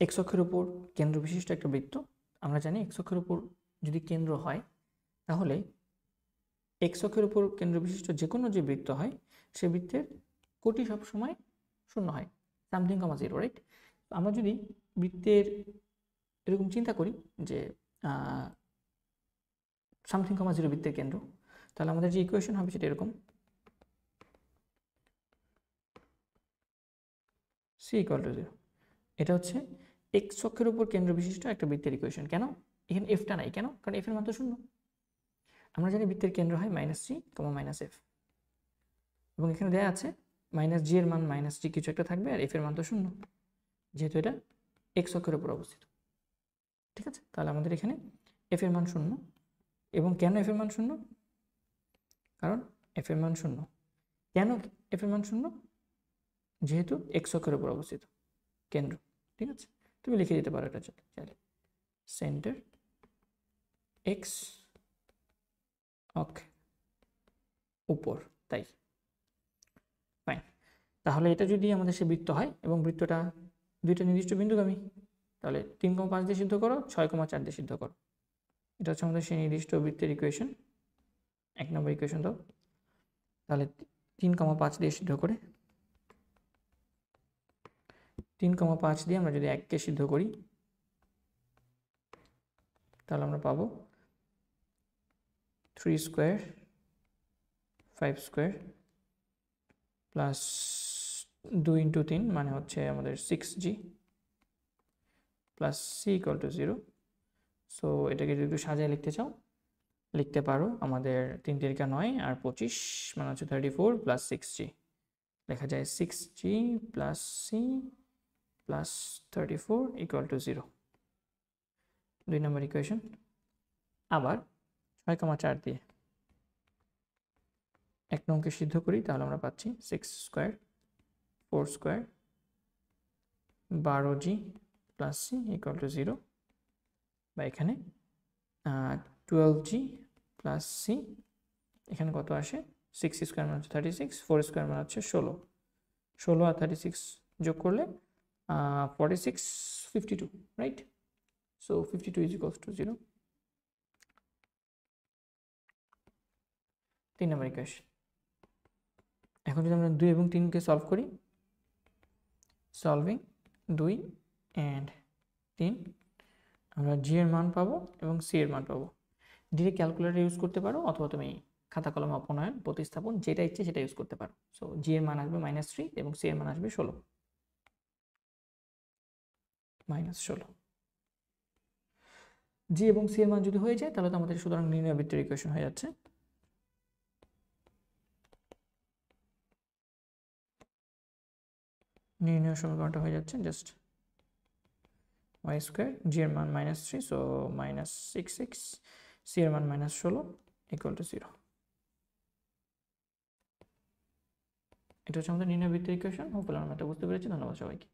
X অক্ষের উপর কেন্দ্র বিশিষ্ট একটা বৃত্ত। আমরা জানি এক্স অক্ষের উপর যদি কেন্দ্র হয় তাহলে এক্স অক্ষের উপর কেন্দ্র বিশিষ্ট যে কোনো যে বৃত্ত হয় সে বৃত্তের কোটি সবসময় শূন্য হয়, সামথিং কমা জিরো, রাইট? আমরা যদি বৃত্তের এরকম চিন্তা করি যে সামথিং কমা জিরো বৃত্তের কেন্দ্র, তাহলে আমাদের যে ইকুয়েশন হবে সেটা এরকম, সি ইকুয়াল টু জিরো। এটা হচ্ছে এক্স অক্ষের উপর কেন্দ্র বিশিষ্ট একটা বৃত্তের ইকুয়েশন। কেন এখানে এফটা নাই? কেন? কারণ এফ এর মান তো শূন্য। আমরা জানি বৃত্তের কেন্দ্র হয় -c, -f, এবং এখানে দেয়া আছে -g এর মান -g কিছু একটা থাকবে, আর এফ এর মান তো শূন্য, যেহেতু এটা এক্স অক্ষের উপর অবস্থিত। ঠিক আছে, তাহলে আমাদের এখানে এফ এর মান শূন্য। এবং কেন এফ এর মান শূন্য? কারণ এফ এর মান শূন্য। কেন এফ এর মান শূন্য? যেহেতু এক্স অক্ষের উপর অবস্থিত কেন্দ্র। ঠিক আছে, তুমি লিখে দিতে পারো এটা চাইলে, সেন্টার এক্স অক্ষের উপর, তাই ফাইন। তাহলে এটা যদি আমাদের সে বৃত্ত হয় এবং বৃত্তটা দুইটা নির্দিষ্ট বিন্দুগামী, তাহলে 3,5 দিয়ে সিদ্ধ করো, 6,4 দিয়ে সিদ্ধ করো। এটা হচ্ছে আমাদের সেই নির্দিষ্ট বৃত্তের ইকুয়েশন, 1 নম্বর ইকুয়েশন দাও। তাহলে 3,5 দিয়ে সিদ্ধ করে, 3,5 দিয়ে আমরা যদি 1কে সিদ্ধ করি তাহলে আমরা পাবো 3 স্কোয়ার 5 স্কোয়ার প্লাস 2 ইন্টু 3 মানে হচ্ছে আমাদের 6g plus C equal to 0। So এটাকে যদি একটু সাজায় লিখতে চাও লিখতে পারো, আমাদের 3 তিরিকা 9 আর 25 মানে হচ্ছে 34 প্লাস 6g, লেখা যায় 6g plus C plus 34 equal to 0। 2 number equation. আবার 6,4 দিয়ে 1 নংকে সিদ্ধ করি, তাহলে আমরা পাচ্ছি 6 square 4 square 12g plus C equal to 0, বা এখানে 12g প্লাস সি, এখানে কত আসে 6 স্কোয়ার মানে হচ্ছে 36, 4 স্কোয়ার মানে হচ্ছে 16, 16 আর 36 যোগ করলে 46 52, right? So 52 is equals to 0। 3 number equation. এখন যদি আমরা 2 এবং 3কে সলভ করি, সলভিং 2 অ্যান্ড 3, আমরা জি এর মান পাবো এবং সি এর মান পাবো। ডিরেক্ট ক্যালকুলেটর ইউজ করতে পারো, অথবা তুমি খাতা কলম অপনয়ন প্রতিস্থাপন যেটা ইচ্ছে সেটা ইউজ করতে পারো। সো জি এর মান আসবে -3 এবং সি এর মান আসবে 16, -16। জি এবং সি এর মান যদি হয়ে যায় তাহলে তো আমাদের সুতরাং নির্ণয় বৃত্তের ইকুয়েশন হয়ে যাচ্ছে। নির্ণয় সমীকরণটা হয়ে যাচ্ছে জাস্ট y স্কোয়ার, জি এর মান -3 সো -66, সি এর মান -16 ইকুয়াল টু 0। এটা হচ্ছে আমাদের নির্ণয় বৃত্তের ইকুয়েশন। হোপফুলি আমরা এটা বুঝতে পেরেছি। ধন্যবাদ সবাইকে।